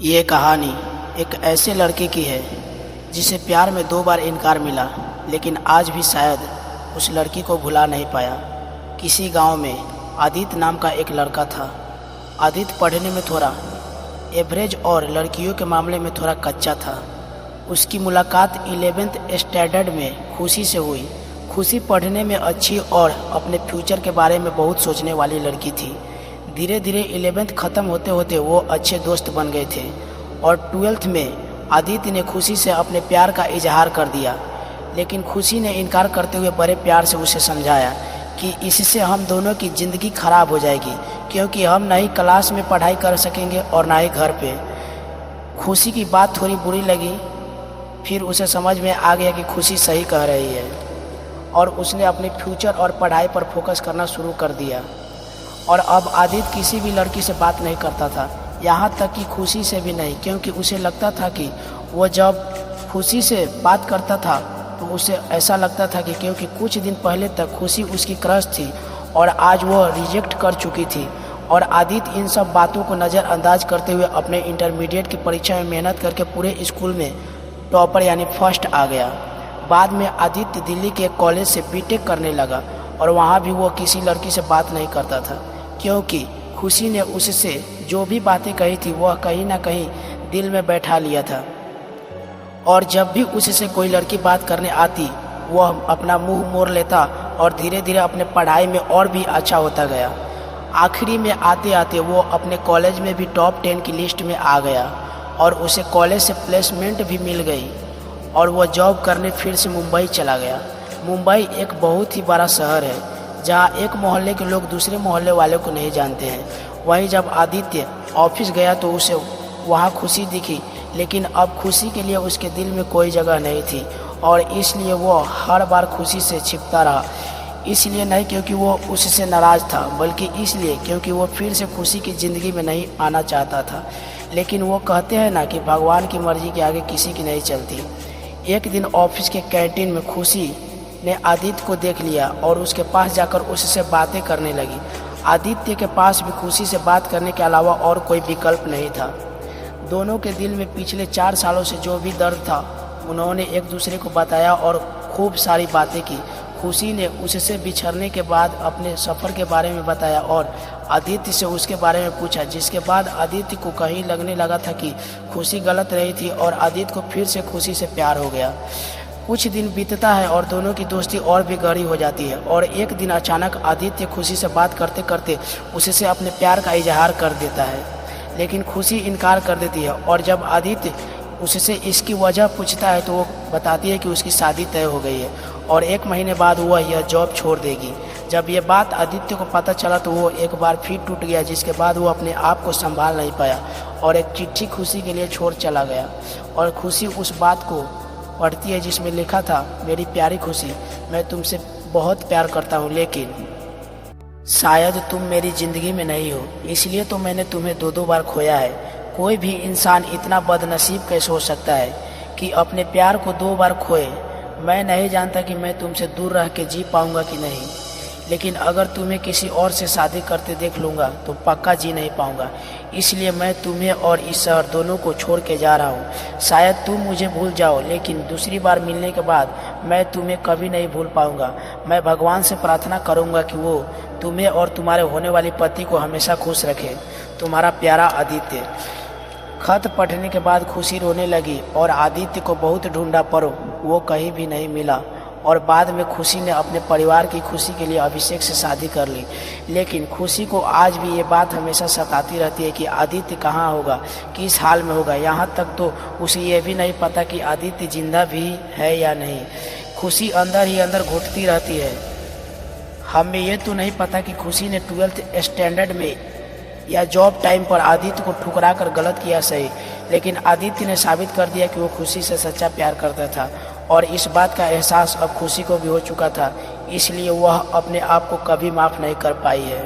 ये कहानी एक ऐसे लड़के की है जिसे प्यार में 2 बार इनकार मिला, लेकिन आज भी शायद उस लड़की को भुला नहीं पाया। किसी गांव में आदित्य नाम का एक लड़का था। आदित्य पढ़ने में थोड़ा एवरेज और लड़कियों के मामले में थोड़ा कच्चा था। उसकी मुलाकात 11th स्टैंडर्ड में खुशी से हुई। खुशी पढ़ने में अच्छी और अपने फ्यूचर के बारे में बहुत सोचने वाली लड़की थी। धीरे धीरे 11th ख़त्म होते होते वो अच्छे दोस्त बन गए थे और 12th में आदित्य ने खुशी से अपने प्यार का इजहार कर दिया, लेकिन खुशी ने इनकार करते हुए बड़े प्यार से उसे समझाया कि इससे हम दोनों की ज़िंदगी खराब हो जाएगी, क्योंकि हम ना ही क्लास में पढ़ाई कर सकेंगे और ना ही घर पे। खुशी की बात थोड़ी बुरी लगी, फिर उसे समझ में आ गया कि खुशी सही कह रही है और उसने अपने फ्यूचर और पढ़ाई पर फोकस करना शुरू कर दिया। और अब आदित्य किसी भी लड़की से बात नहीं करता था, यहाँ तक कि खुशी से भी नहीं, क्योंकि उसे लगता था कि वो जब खुशी से बात करता था तो उसे ऐसा लगता था कि क्योंकि कुछ दिन पहले तक खुशी उसकी क्रश थी और आज वो रिजेक्ट कर चुकी थी। और आदित्य इन सब बातों को नज़रअंदाज करते हुए अपने इंटरमीडिएट की परीक्षा में मेहनत करके पूरे स्कूल में टॉपर यानी फर्स्ट आ गया। बाद में आदित्य दिल्ली के एक कॉलेज से बीटेक करने लगा और वहाँ भी वो किसी लड़की से बात नहीं करता था, क्योंकि खुशी ने उससे जो भी बातें कही थी वह कहीं ना कहीं दिल में बैठा लिया था। और जब भी उससे कोई लड़की बात करने आती वह अपना मुंह मोड़ लेता और धीरे धीरे अपने पढ़ाई में और भी अच्छा होता गया। आखिरी में आते आते वो अपने कॉलेज में भी टॉप 10 की लिस्ट में आ गया और उसे कॉलेज से प्लेसमेंट भी मिल गई और वह जॉब करने फिर से मुंबई चला गया। मुंबई एक बहुत ही बड़ा शहर है जहाँ एक मोहल्ले के लोग दूसरे मोहल्ले वाले को नहीं जानते हैं। वहीं जब आदित्य ऑफिस गया तो उसे वहाँ खुशी दिखी, लेकिन अब खुशी के लिए उसके दिल में कोई जगह नहीं थी और इसलिए वो हर बार खुशी से छिपता रहा। इसलिए नहीं क्योंकि वो उससे नाराज़ था, बल्कि इसलिए क्योंकि वो फिर से खुशी की ज़िंदगी में नहीं आना चाहता था। लेकिन वो कहते हैं ना कि भगवान की मर्जी के आगे किसी की नहीं चलती। एक दिन ऑफिस के कैंटीन में खुशी ने आदित्य को देख लिया और उसके पास जाकर उससे बातें करने लगी। आदित्य के पास भी खुशी से बात करने के अलावा और कोई विकल्प नहीं था। दोनों के दिल में पिछले 4 सालों से जो भी दर्द था उन्होंने एक दूसरे को बताया और खूब सारी बातें की। खुशी ने उससे बिछड़ने के बाद अपने सफ़र के बारे में बताया और आदित्य से उसके बारे में पूछा, जिसके बाद आदित्य को कहीं लगने लगा था कि खुशी गलत रही थी और आदित्य को फिर से खुशी से प्यार हो गया। कुछ दिन बीतता है और दोनों की दोस्ती और भी गहरी हो जाती है और एक दिन अचानक आदित्य खुशी से बात करते करते उससे अपने प्यार का इजहार कर देता है, लेकिन खुशी इनकार कर देती है। और जब आदित्य उससे इसकी वजह पूछता है तो वो बताती है कि उसकी शादी तय हो गई है और 1 महीने बाद वह यह जॉब छोड़ देगी। जब ये बात आदित्य को पता चला तो वो एक बार फिर टूट गया, जिसके बाद वो अपने आप को संभाल नहीं पाया और एक चिट्ठी खुशी के लिए छोड़ चला गया। और खुशी उस बात को पढ़ती है जिसमें लिखा था, मेरी प्यारी खुशी, मैं तुमसे बहुत प्यार करता हूँ, लेकिन शायद तुम मेरी ज़िंदगी में नहीं हो, इसलिए तो मैंने तुम्हें 2 बार खोया है। कोई भी इंसान इतना बदनसीब कैसे हो सकता है कि अपने प्यार को 2 बार खोए। मैं नहीं जानता कि मैं तुमसे दूर रह के जी पाऊंगा कि नहीं, लेकिन अगर तुम्हें किसी और से शादी करते देख लूँगा तो पक्का जी नहीं पाऊंगा। इसलिए मैं तुम्हें और इस शहर दोनों को छोड़ के जा रहा हूँ। शायद तुम मुझे भूल जाओ, लेकिन दूसरी बार मिलने के बाद मैं तुम्हें कभी नहीं भूल पाऊंगा। मैं भगवान से प्रार्थना करूँगा कि वो तुम्हें और तुम्हारे होने वाली पति को हमेशा खुश रखे। तुम्हारा प्यारा आदित्य। खत पढ़ने के बाद खुशी रोने लगी और आदित्य को बहुत ढूंढा पर वो कहीं भी नहीं मिला। और बाद में खुशी ने अपने परिवार की खुशी के लिए अभिषेक से शादी कर ली, लेकिन खुशी को आज भी ये बात हमेशा सताती रहती है कि आदित्य कहाँ होगा, किस हाल में होगा। यहाँ तक तो उसे ये भी नहीं पता कि आदित्य जिंदा भी है या नहीं। खुशी अंदर ही अंदर घुटती रहती है। हमें ये तो नहीं पता कि खुशी ने 12th स्टैंडर्ड में या जॉब टाइम पर आदित्य को ठुकरा कर गलत किया सही, लेकिन आदित्य ने साबित कर दिया कि वो खुशी से सच्चा प्यार करता था और इस बात का एहसास अब खुशी को भी हो चुका था। इसलिए वह अपने आप को कभी माफ़ नहीं कर पाई है।